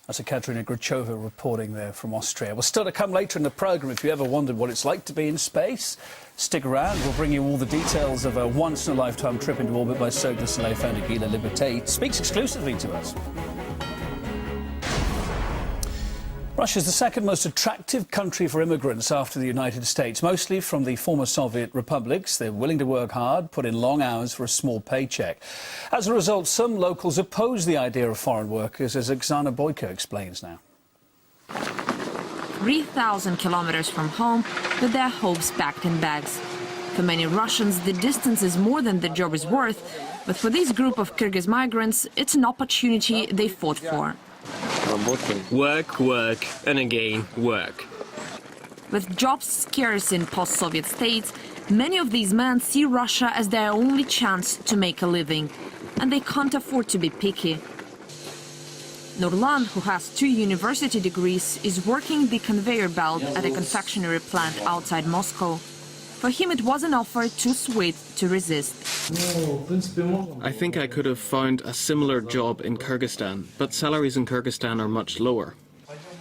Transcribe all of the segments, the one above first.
That's Katerina Grachova reporting there from Austria. Well, still to come later in the programme, if you ever wondered what it's like to be in space, stick around. We'll bring you all the details of a once-in-a-lifetime trip into orbit by Cirque du Soleil founder Guy Liberté. Speaks exclusively to us. Russia's the second most attractive country for immigrants after the United States, mostly from the former Soviet republics. They're willing to work hard, put in long hours for a small paycheck. As a result, some locals oppose the idea of foreign workers, as Oksana Boyko explains now. 3,000 kilometers from home, with their hopes packed in bags. For many Russians, the distance is more than the job is worth, but for this group of Kyrgyz migrants, it's an opportunity they fought for. Work, work, and again work. With jobs scarce in post-Soviet states, many of these men see Russia as their only chance to make a living, and they can't afford to be picky. Nurlan, who has 2 university degrees, is working the conveyor belt at a confectionery plant outside Moscow. For him, it was an offer too sweet to resist. I think I could have found a similar job in Kyrgyzstan, but salaries in Kyrgyzstan are much lower.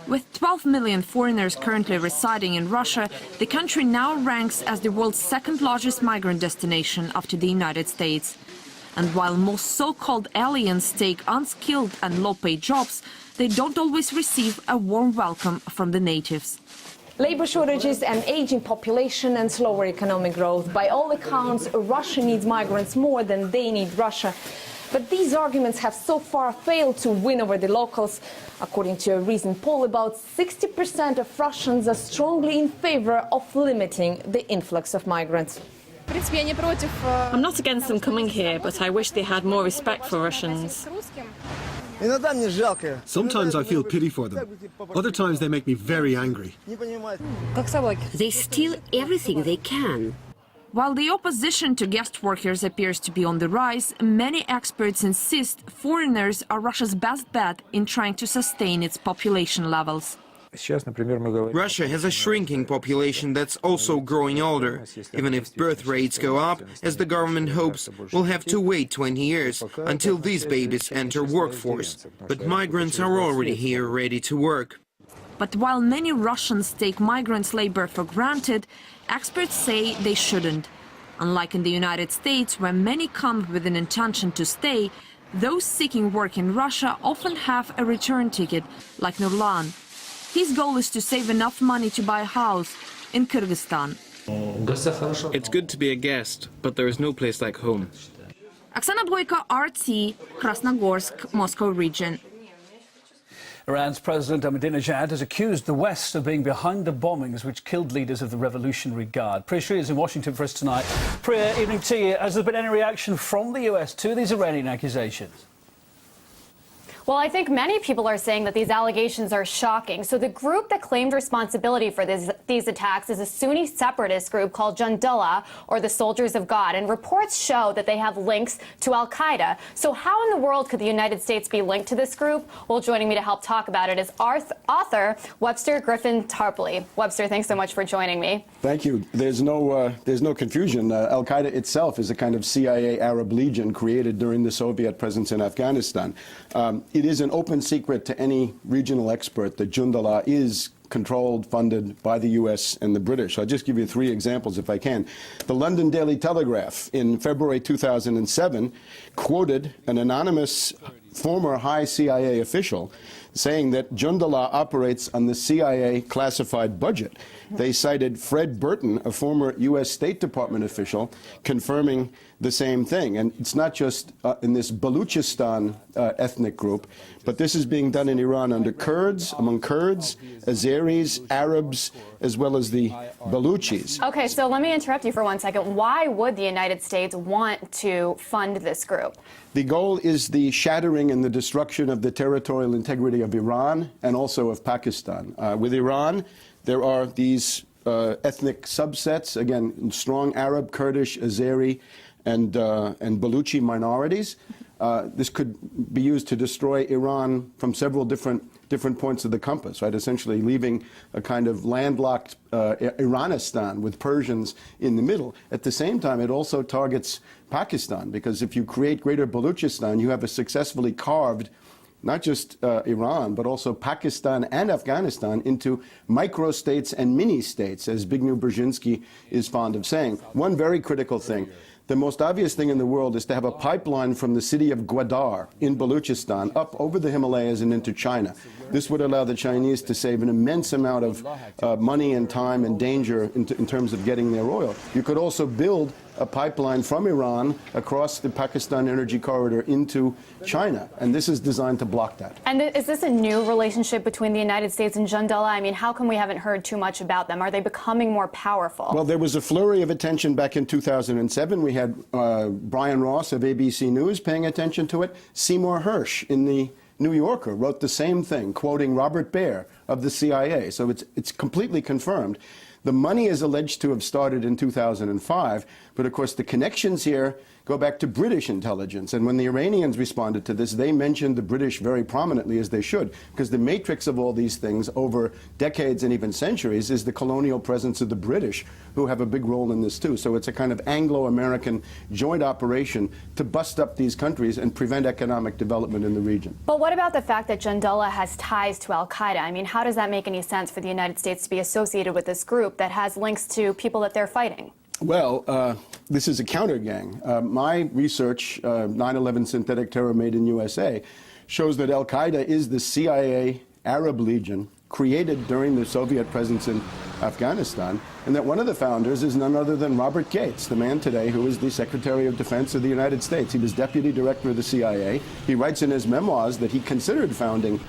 With 12 million foreigners currently residing in Russia, the country now ranks as the world's second largest migrant destination after the United States. And while most so-called aliens take unskilled and low-paid jobs, they don't always receive a warm welcome from the natives. Labor shortages, an aging population and slower economic growth. By all accounts, Russia needs migrants more than they need Russia. But these arguments have so far failed to win over the locals. According to a recent poll, about 60% of Russians are strongly in favor of limiting the influx of migrants. I'm not against them coming here, but I wish they had more respect for Russians. Sometimes I feel pity for them. Other times they make me very angry. They steal everything they can. While the opposition to guest workers appears to be on the rise, many experts insist foreigners are Russia's best bet in trying to sustain its population levels. Russia has a shrinking population that's also growing older. Even if birth rates go up, as the government hopes, we'll have to wait 20 years until these babies enter workforce. But migrants are already here, ready to work. But while many Russians take migrants' labor for granted, experts say they shouldn't. Unlike in the United States, where many come with an intention to stay, those seeking work in Russia often have a return ticket, like Nurlan. His goal is to save enough money to buy a house in Kyrgyzstan. It's good to be a guest, but there is no place like home. Oksana Boyko, RT, Krasnogorsk, Moscow region. Iran's President Ahmadinejad has accused the West of being behind the bombings which killed leaders of the Revolutionary Guard. Priya Shri is in Washington for us tonight. Priya, evening to you. Has there been any reaction from the US to these Iranian accusations? Well, I think many people are saying that these allegations are shocking. So the group that claimed responsibility for these attacks is a Sunni separatist group called Jundullah, or the Soldiers of God. And reports show that they have links to al-Qaeda. So how in the world could the United States be linked to this group? Well, joining me to help talk about it is author Webster Griffin Tarpley. Webster, thanks so much for joining me. Thank you. There's no confusion. Al-Qaeda itself is a kind of CIA Arab Legion created during the Soviet presence in Afghanistan. It is an open secret to any regional expert that Jundullah is controlled, funded by the U.S. and the British. I'll just give you 3 examples if I can. The London Daily Telegraph in February 2007 quoted an anonymous former high CIA official saying that Jundullah operates on the CIA classified budget. They cited Fred Burton, a former U.S. State Department official, confirming the same thing. And it's not just in this Baluchistan ethnic group, but this is being done in Iran under Kurds, among Kurds, Azeris, Arabs, as well as the Baluchis. Okay, so let me interrupt you for 1 second. Why would the United States want to fund this group? The goal is the shattering and the destruction of the territorial integrity of Iran and also of Pakistan. With Iran, there are these ethnic subsets, again, strong Arab, Kurdish, Azeri, and Baluchi minorities. This could be used to destroy Iran from several different points of the compass, right? Essentially leaving a kind of landlocked Iranistan with Persians in the middle. At the same time, it also targets Pakistan, because if you create Greater Baluchistan, you have a successfully carved not just Iran, but also Pakistan and Afghanistan into micro-states and mini-states, as Zbigniew Brzezinski is fond of saying. One very critical thing. The most obvious thing in the world is to have a pipeline from the city of Gwadar in Baluchistan up over the Himalayas and into China. This would allow the Chinese to save an immense amount of money and time and danger in terms of getting their oil. You could also build a pipeline from Iran across the Pakistan energy corridor into China, and this is designed to block that. And is this a new relationship between the United States and Jundullah? I mean, how come we haven't heard too much about them? Are they becoming more powerful? Well, there was a flurry of attention back in 2007. We had Brian Ross of ABC News paying attention to it. Seymour Hersh in the New Yorker wrote the same thing, quoting Robert Baer of the CIA. So it's completely confirmed. The money is alleged to have started in 2005, but of course the connections here go back to British intelligence. And when the Iranians responded to this, they mentioned the British very prominently, as they should, because the matrix of all these things over decades and even centuries is the colonial presence of the British, who have a big role in this too. So it's a kind of Anglo-American joint operation to bust up these countries and prevent economic development in the region. But what about the fact that Jundullah has ties to al-Qaeda? I mean, how does that make any sense for the United States to be associated with this group that has links to people that they're fighting? Well, this is a counter gang. My research, 9/11 Synthetic Terror Made in USA, shows that al-Qaeda is the CIA Arab Legion created during the Soviet presence in Afghanistan, and that one of the founders is none other than Robert Gates, the man today who is the Secretary of Defense of the United States. He was Deputy Director of the CIA. He writes in his memoirs that he considered founding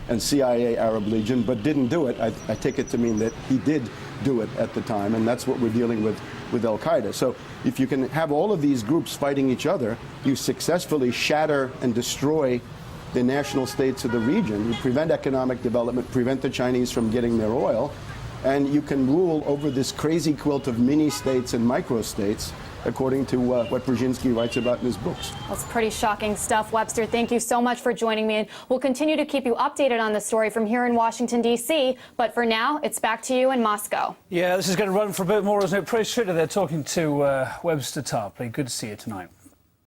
a CIA Arab Legion, but didn't do it. I take it to mean that he did do it at the time, and that's what we're dealing with al-Qaeda. So if you can have all of these groups fighting each other, you successfully shatter and destroy the national states of the region. You prevent economic development, prevent the Chinese from getting their oil, and you can rule over this crazy quilt of mini-states and micro-states, according to what Brzezinski writes about in his books. That's pretty shocking stuff. Webster, thank you so much for joining me, and we'll continue to keep you updated on the story from here in Washington, D.C., but for now, it's back to you in Moscow. Yeah, this is going to run for a bit more, isn't it? Pretty sure they're talking to Webster Tarpley. Good to see you tonight.